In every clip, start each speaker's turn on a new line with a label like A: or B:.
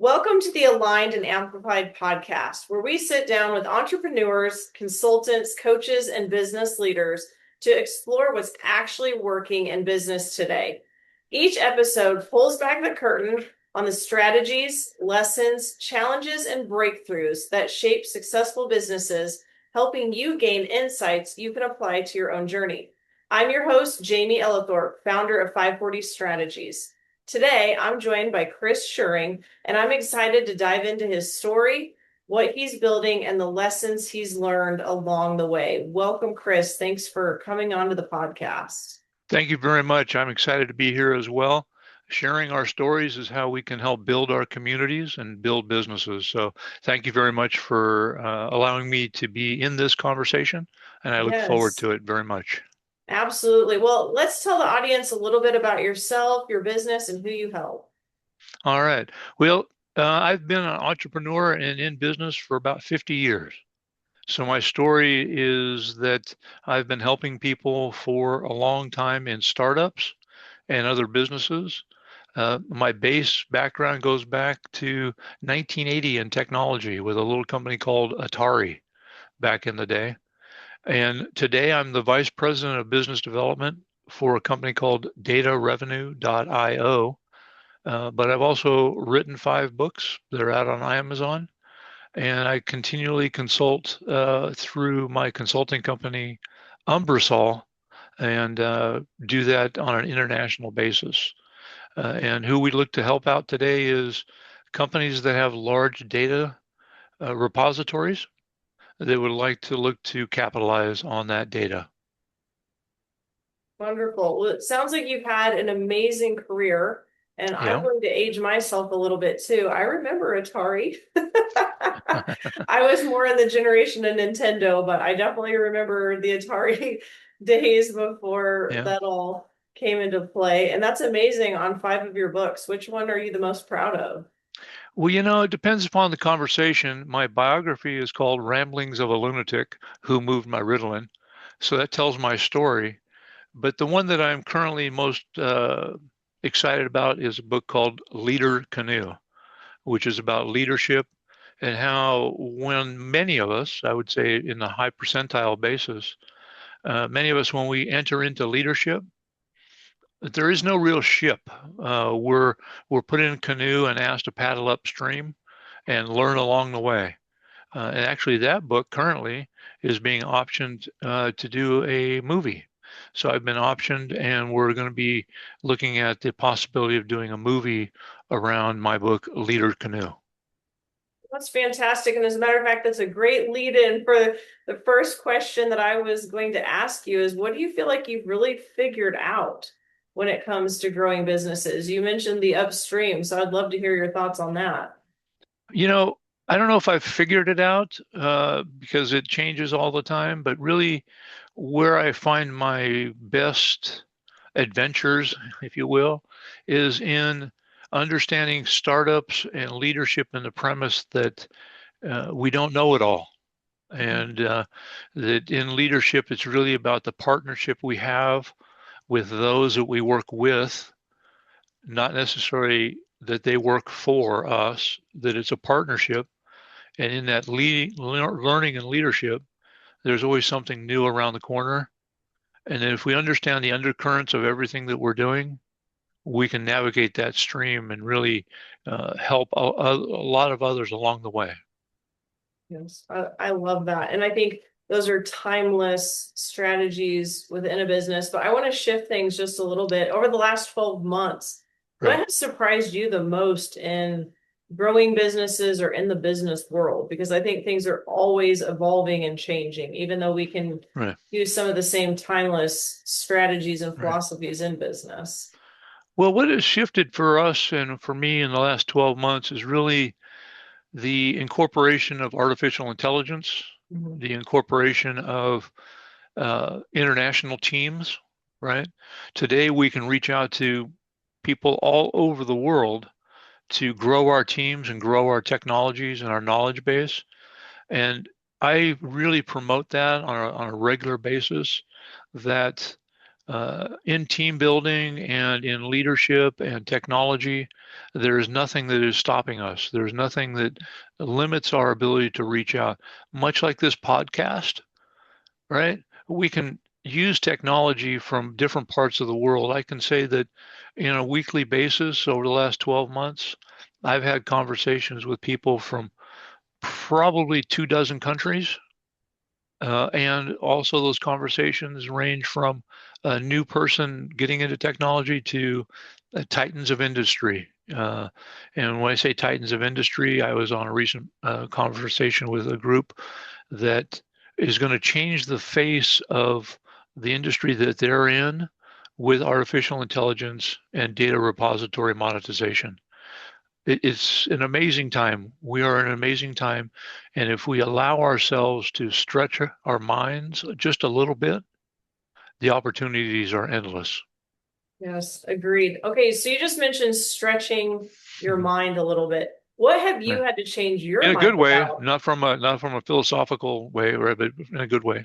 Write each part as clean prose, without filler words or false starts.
A: Welcome to the Aligned and Amplified podcast, where we sit down with entrepreneurs, consultants, coaches, and business leaders to explore what's actually working in business today. Each episode pulls back the curtain on the strategies, lessons, challenges, and breakthroughs that shape successful businesses, helping you gain insights you can apply to your own journey. I'm your host, Jaime Ellithorpe, founder of 540 Strategies. Today, I'm joined by Chris Schuring, and I'm excited to dive into his story, what he's building, and the lessons he's learned along the way. Welcome, Chris. Thanks for coming on to the podcast.
B: Thank you very much. I'm excited to be here as well. Sharing our stories is how we can help build our communities and build businesses. So thank you very much for allowing me to be in this conversation, and I look forward
A: Yes,
B: to it very much.
A: absolutely. Well, let's tell the audience a little bit about yourself, your business, and who you help.
B: All right. Well, I've been an entrepreneur and in business for about 50 years. So my story is that I've been helping people for a long time in startups and other businesses. My base background goes back to 1980 in technology with a little company called Atari back in the day. And today I'm the vice president of business development for a company called datarevenue.io. But I've also written 5 books that are out on Amazon. And I continually consult through my consulting company, Umbrasol, and do that on an international basis. And who we look to help out today is companies that have large data repositories that would like to look to capitalize on that data.
A: Wonderful. Well, it sounds like you've had an amazing career, and I'm
B: Yeah.
A: going to age myself a little bit too. I remember Atari. I was more in the generation of Nintendo, but I definitely remember the Atari days before
B: Yeah.
A: that all came into play. And that's amazing on 5 of your books. Which one are you the most proud of?
B: Well, it depends upon the conversation. My biography is called Ramblings of a Lunatic Who Moved My Ritalin. So that tells my story. But the one that I'm currently most excited about is a book called Leader Canoe, which is about leadership and how when many of us, I would say in the high percentile basis, many of us, when we enter into leadership, there is no real ship. We're put in a canoe and asked to paddle upstream and learn along the way. And actually, that book currently is being optioned to do a movie. So I've been optioned, and we're going to be looking at the possibility of doing a movie around my book, Leader Canoe.
A: That's fantastic. And as a matter of fact, that's a great lead in for the first question that I was going to ask you is what do you feel like you've really figured out when it comes to growing businesses? You mentioned the upstream, so I'd love to hear your thoughts on that.
B: You know, I don't know if I've figured it out because it changes all the time, but really where I find my best adventures, if you will, is in understanding startups and leadership and the premise that we don't know it all. And that in leadership, it's really about the partnership we have with those that we work with, not necessarily that they work for us, that it's a partnership. And in that learning and leadership, there's always something new around the corner. And if we understand the undercurrents of everything that we're doing, we can navigate that stream and really help a lot of others along the way.
A: Yes, I love that. And I think those are timeless strategies within a business. But I want to shift things just a little bit. Over the last 12 months, what
B: Right.
A: has surprised you the most in growing businesses or in the business world? Because I think things are always evolving and changing, even though we can
B: Right.
A: use some of the same timeless strategies and
B: Right.
A: philosophies in business.
B: Well, what has shifted for us and for me in the last 12 months is really the incorporation of artificial intelligence,
A: Mhm.
B: the incorporation of international teams, right? Today, we can reach out to people all over the world to grow our teams and grow our technologies and our knowledge base. And I really promote that on a regular basis, that in team building and in leadership and technology, there is nothing that is stopping us. There's nothing that limits our ability to reach out. Much like this podcast, right? We can use technology from different parts of the world. I can say that in a weekly basis over the last 12 months, I've had conversations with people from probably 24 countries. And also, those conversations range from a new person getting into technology to titans of industry. And when I say titans of industry, I was on a recent conversation with a group that is going to change the face of the industry that they're in with artificial intelligence and data repository monetization. It's an amazing time. We are in an amazing time. And if we allow ourselves to stretch our minds just a little bit, the opportunities are endless.
A: Yes, agreed. Okay, so you just mentioned stretching your
B: Mhm.
A: mind a little bit. What have
B: Yeah.
A: you had to change
B: In
A: your
B: a good
A: mind
B: way,
A: about?
B: not from a philosophical way, right, but in a good way.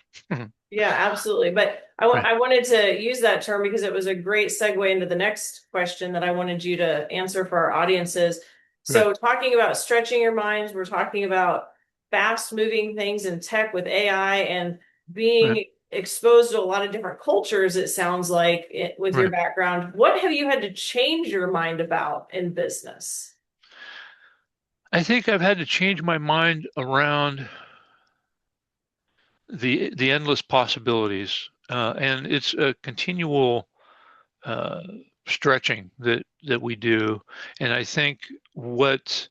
A: Yeah, absolutely. But
B: Right,
A: I wanted to use that term because it was a great segue into the next question that I wanted you to answer for our audiences.
B: right,
A: So, talking about stretching your minds, we're talking about fast moving things in tech with AI and
B: right,
A: being exposed to a lot of different cultures, it sounds like with your
B: right.
A: background. What have you had to change your mind about in business?
B: I think I've had to change my mind around the endless possibilities, and it's a continual uh, stretching that we do. And I think what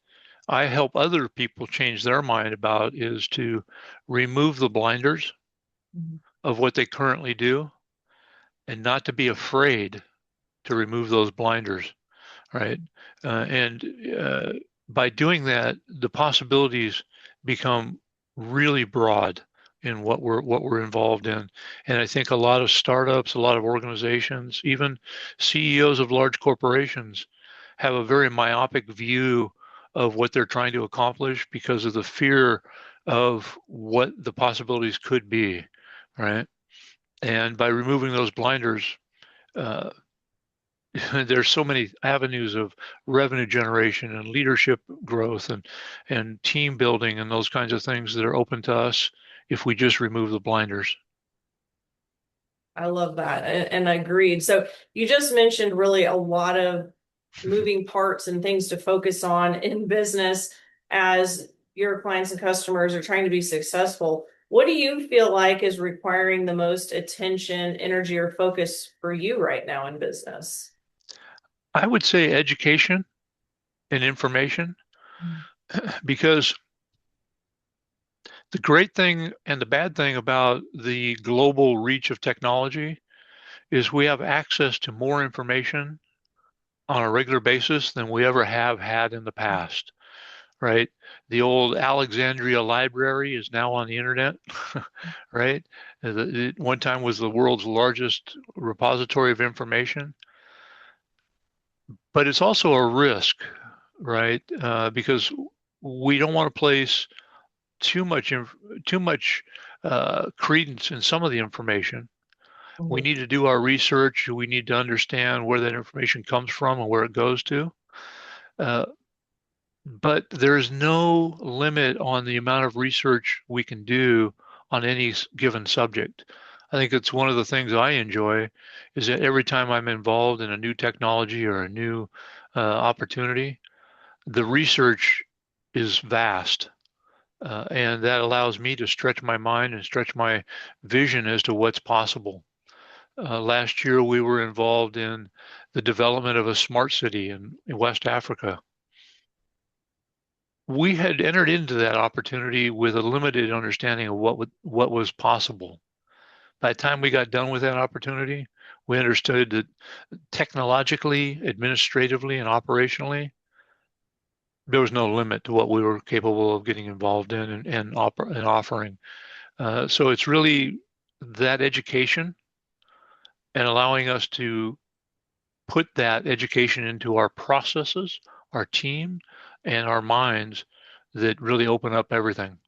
B: I help other people change their mind about is to remove the blinders
A: Mhm.
B: of what they currently do and not to be afraid to remove those blinders, right? And by doing that, the possibilities become really broad in what we're involved in. And I think a lot of startups, a lot of organizations, even CEOs of large corporations have a very myopic view of what they're trying to accomplish because of the fear of what the possibilities could be, right? And by removing those blinders, uh, there's so many avenues of revenue generation and leadership growth and team building and those kinds of things that are open to us if we just remove the blinders.
A: I love that and agreed. So, you just mentioned really a lot of moving parts and things to focus on in business as your clients and customers are trying to be successful. What do you feel like is requiring the most attention, energy, or focus for you right now in business?
B: I would say education and information, because the great thing and the bad thing about the global reach of technology is we have access to more information on a regular basis than we ever have had in the past, right? The old Alexandria Library is now on the internet, right? It one time was the world's largest repository of information, but it's also a risk, right? Because we don't want to place too much credence in some of the information. We
A: Mhm.
B: need to do our research. We need to understand where that information comes from and where it goes to. Uh, but there's no limit on the amount of research we can do on any given subject. I think it's one of the things I enjoy is that every time I'm involved in a new technology or a new opportunity, the research is vast. And that allows me to stretch my mind and stretch my vision as to what's possible. Last year, we were involved in the development of a smart city in West Africa. We had entered into that opportunity with a limited understanding of what was possible. By the time we got done with that opportunity, we understood that technologically, administratively, and operationally, there was no limit to what we were capable of getting involved in and offering. So it's really that education and allowing us to put that education into our processes, our team, and our minds that really open up everything.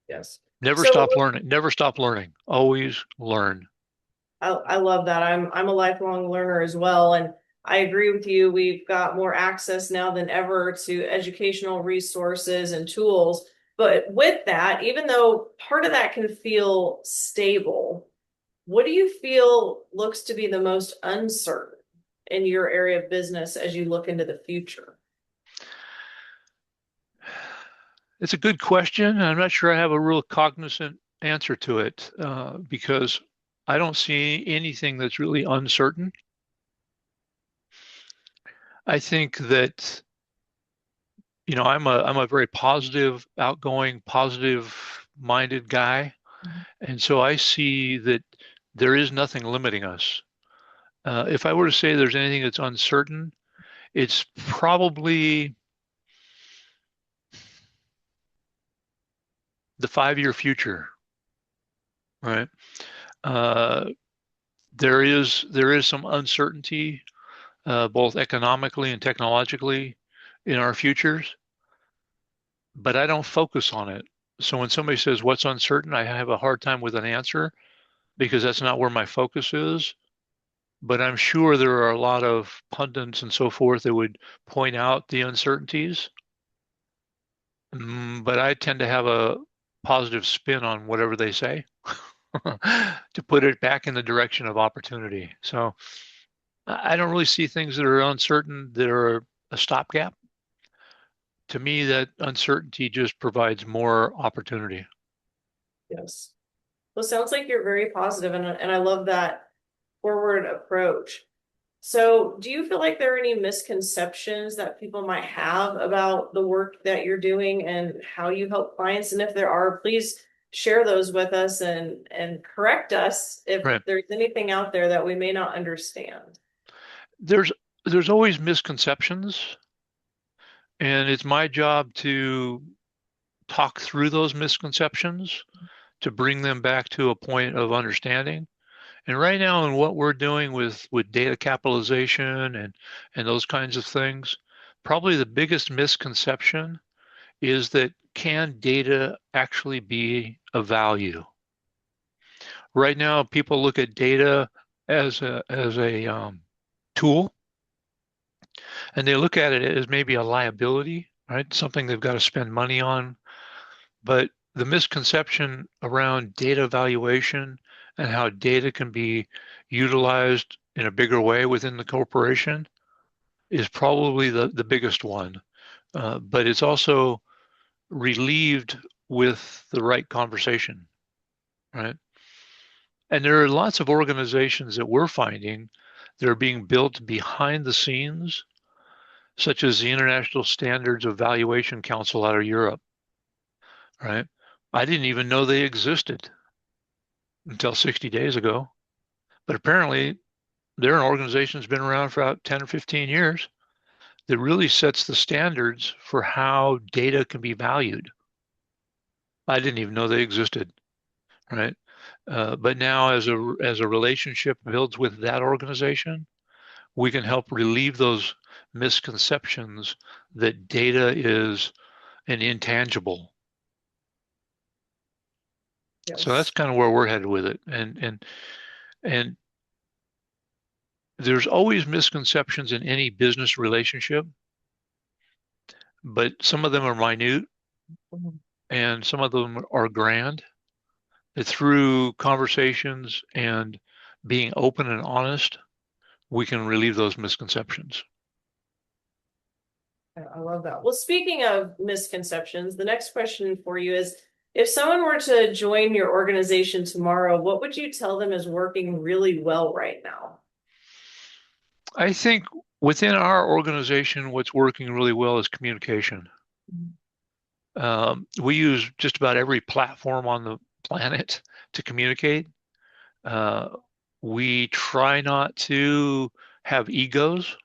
A: Yes.
B: Never
A: So,
B: stop learning. Never stop learning. Always learn.
A: I love that. I'm a lifelong learner as well, and I agree with you. We've got more access now than ever to educational resources and tools. But with that, even though part of that can feel stable, what do you feel looks to be the most uncertain in your area of business as you look into the future?
B: It's a good question. I'm not sure I have a real cognizant answer to it because I don't see anything that's really uncertain. I think that, I'm a very positive, outgoing, positive-minded guy, and so I see that there is nothing limiting us. If I were to say there's anything that's uncertain, it's probably the 5-year future, right? Uh, there is some uncertainty, both economically and technologically, in our futures, but I don't focus on it. So when somebody says what's uncertain, I have a hard time with an answer because that's not where my focus is. But I'm sure there are a lot of pundits and so forth that would point out the uncertainties. But I tend to have a positive spin on whatever they say to put it back in the direction of opportunity. So I don't really see things that are uncertain that are a stopgap. To me, that uncertainty just provides more opportunity.
A: Yes. Well, it sounds like you're very positive, and I love that forward approach. So, do you feel like there are any misconceptions that people might have about the work that you're doing and how you help clients? And if there are, please share those with us and correct us if
B: Right.
A: there's anything out there that we may not understand.
B: There's there's always misconceptions, and it's my job to talk through those misconceptions to bring them back to a point of understanding. And right now, in what we're doing with data capitalization and those kinds of things, probably the biggest misconception is that can data actually be of value? Right now, people look at data as a tool, and they look at it as maybe a liability, right? Something they've got to spend money on. But the misconception around data valuation and how data can be utilized in a bigger way within the corporation is probably the biggest one. But it's also relieved with the right conversation, right? And there are lots of organizations that we're finding that are being built behind the scenes, such as the International Standards of Valuation Council out of Europe, right? I didn't even know they existed until 60 days ago. But apparently, they're an organization that's been around for about 10 or 15 years that really sets the standards for how data can be valued. I didn't even know they existed, right? But now, as a relationship builds with that organization, we can help relieve those misconceptions that data is an intangible. So that's
A: Yes.
B: kind of where we're headed with it. And there's always misconceptions in any business relationship, but some of them are minute
A: Mhm.
B: and some of them are grand. That through conversations and being open and honest, we can relieve those misconceptions.
A: I love that. Well, speaking of misconceptions, the next question for you is if someone were to join your organization tomorrow, what would you tell them is working really well right now?
B: I think within our organization, what's working really well is communication. We use just about every platform on the planet to communicate. Uh, we try not to have egos.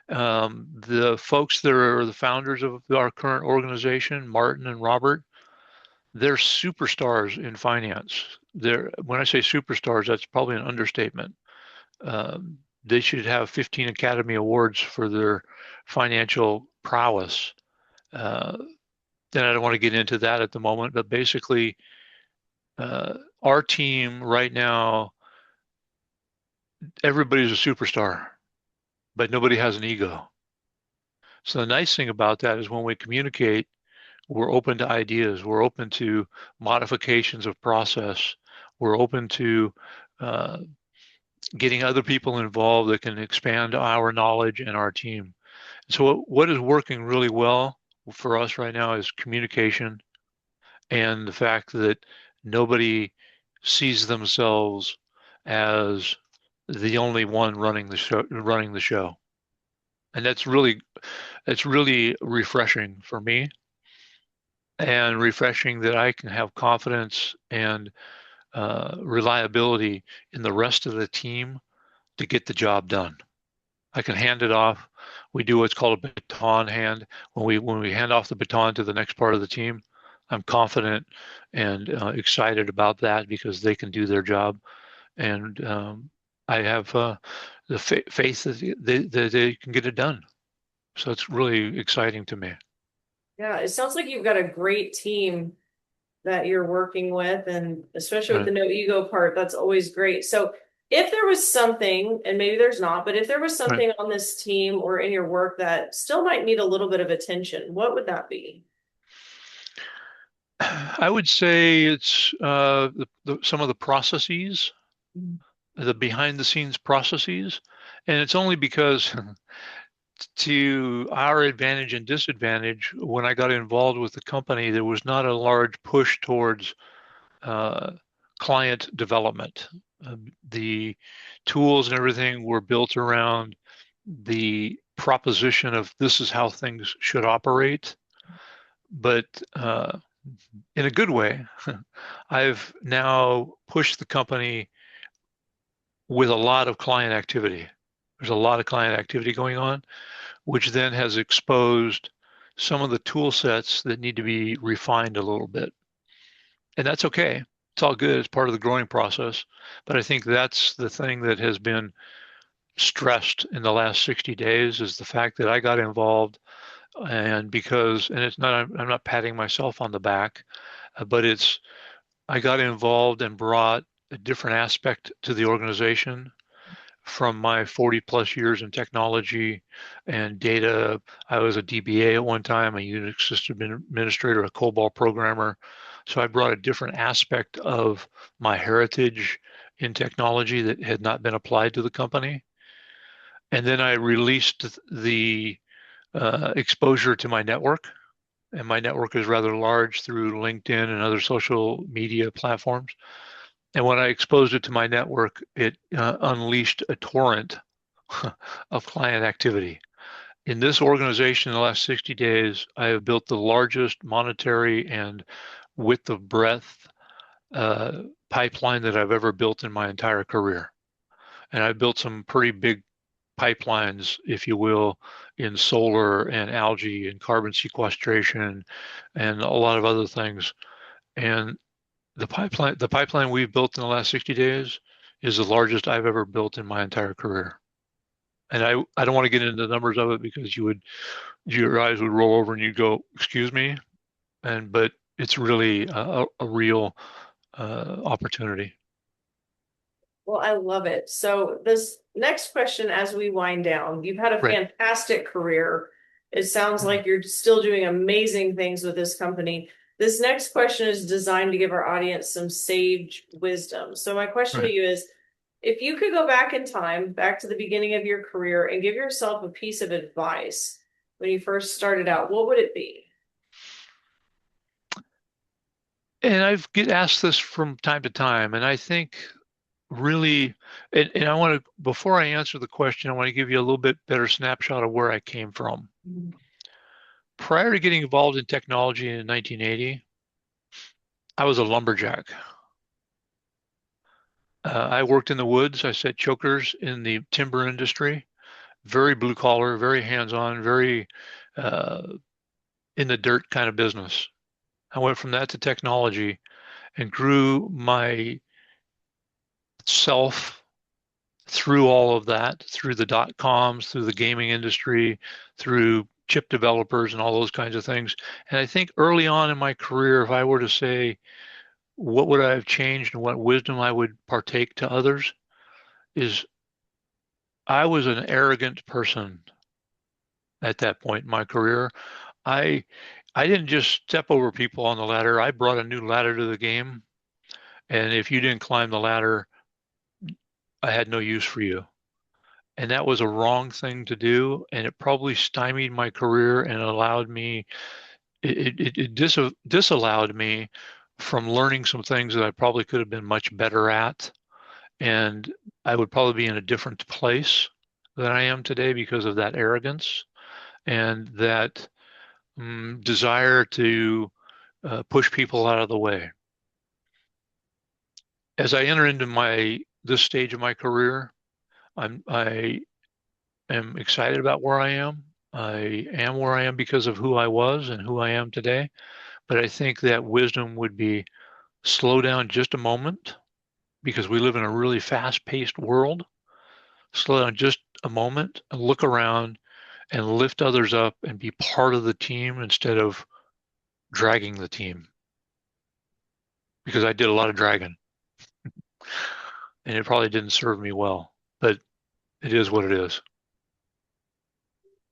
B: The folks that are the founders of our current organization, Martin and Robert, they're superstars in finance. When I say superstars, that's probably an understatement. They should have 15 Academy Awards for their financial prowess. Uh, then I don't want to get into that at the moment, but basically, our team right now everybody's a superstar, but nobody has an ego. So the nice thing about that is when we communicate, we're open to ideas. We're open to modifications of process. We're open to uh, getting other people involved that can expand our knowledge and our team. So what is working really well for us right now is communication and the fact that nobody sees themselves as the only one running the show. And it's really refreshing for me and refreshing that I can have confidence and reliability in the rest of the team to get the job done. I can hand it off. We do what's called a baton hand. When we hand off the baton to the next part of the team, I'm confident and excited about that because they can do their job, and I have the faith that they can get it done. So it's really exciting to me.
A: Yeah, it sounds like you've got a great team that you're working with, and especially with
B: Right.
A: the no ego part, that's always great. So, if there was something, and maybe there's not, but if there was
B: Right.
A: something on this team or in your work that still might need a little bit of attention, what would that be?
B: I would say it's some of the processes, the behind the scenes processes, and it's only because to our advantage and disadvantage, when I got involved with the company, there was not a large push towards uh, client development. The tools and everything were built around the proposition of this is how things should operate, but in a good way. I've now pushed the company with a lot of client activity. There's a lot of client activity going on, which then has exposed some of the tool sets that need to be refined a little bit. And that's okay. It's all good. It's part of the growing process. But I think that's the thing that has been stressed in the last 60 days is the fact that I got involved and it's not, I'm not patting myself on the back, but I got involved and brought a different aspect to the organization from my 40 plus years in technology and data. I was a DBA at one time, a Unix system administrator, a COBOL programmer. So I brought a different aspect of my heritage in technology that had not been applied to the company. And then I released the exposure to my network. And my network is rather large through LinkedIn and other social media platforms. And when I exposed it to my network, it unleashed a torrent of client activity. In this organization, in the last 60 days, I have built the largest monetary and width of breadth pipeline that I've ever built in my entire career. And I've built some pretty big pipelines, if you will, in solar and algae and carbon sequestration and a lot of other things. And the pipeline we've built in the last 60 days is the largest I've ever built in my entire career. And I don't want to get into the numbers of it because your eyes would roll over and you'd go, excuse me. But it's really a real opportunity.
A: Well, I love it. So, this next question, as we wind down, you've had a
B: Right.
A: fantastic career. It sounds like you're still doing amazing things with this company. This next question is designed to give our audience some sage wisdom. So, my question to
B: Right.
A: you is if you could go back in time, back to the beginning of your career, and give yourself a piece of advice when you first started out, what would it be?
B: And I've get asked this from time to time, and I think really, and I want to, before I answer the question, I want to give you a little bit better snapshot of where I came from. Prior to getting involved in technology in 1980, I was a lumberjack. I worked in the woods. I set chokers in the timber industry, very blue collar, very hands-on, very uh, in the dirt kind of business. I went from that to technology and grew myself through all of that, through the dot coms, through the gaming industry, through chip developers and all those kinds of things. And I think early on in my career, if I were to say, what would I have changed and what wisdom I would partake to others is I was an arrogant person at that point in my career. I I didn't just step over people on the ladder. I brought a new ladder to the game, and if you didn't climb the ladder, I had no use for you. And that was a wrong thing to do, and it probably stymied my career and allowed me it disallowed me from learning some things that I probably could have been much better at, and I would probably be in a different place than I am today because of that arrogance and that desire to push people out of the way. As I enter into my this stage of my career, I am excited about where I am. I am where I am because of who I was and who I am today. But I think that wisdom would be slow down just a moment because we live in a really fast-paced world. Slow down just a moment and look around and lift others up and be part of the team instead of dragging the team. Because I did a lot of dragging and it probably didn't serve me well, but it is what it is.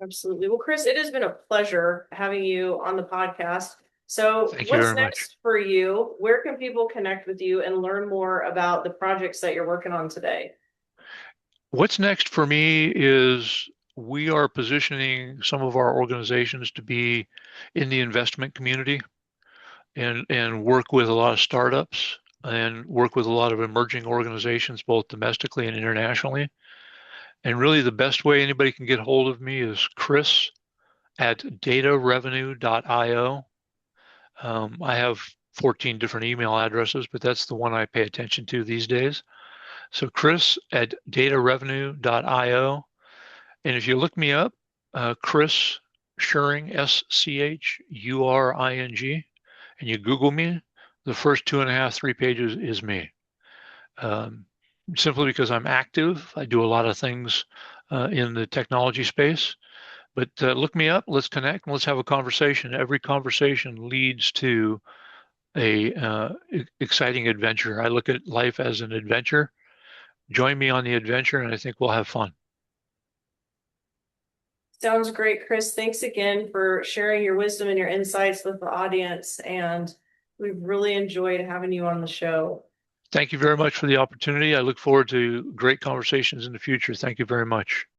A: Absolutely. Well, Chris, it has been a pleasure having you on the podcast. So,
B: Thank you
A: what's
B: very much.
A: next for you? Where can people connect with you and learn more about the projects that you're working on today?
B: What's next for me is we are positioning some of our organizations to be in the investment community and work with a lot of startups and work with a lot of emerging organizations, both domestically and internationally. And really, the best way anybody can get hold of me is Chris at datarevenue.io. I have 14 different email addresses, but that's the one I pay attention to these days. So Chris at datarevenue.io. And if you look me up, Chris Schuring, Schuring, and you Google me, the first two and a half, 3 pages is me. Um, Simply because I'm active. I do a lot of things in the technology space. But look me up, let's connect, and let's have a conversation. Every conversation leads to a exciting adventure. I look at life as an adventure. Join me on the adventure, and I think we'll have fun.
A: Sounds great, Chris. Thanks again for sharing your wisdom and your insights with the audience. And we've really enjoyed having you on the show.
B: Thank you very much for the opportunity. I look forward to great conversations in the future. Thank you very much.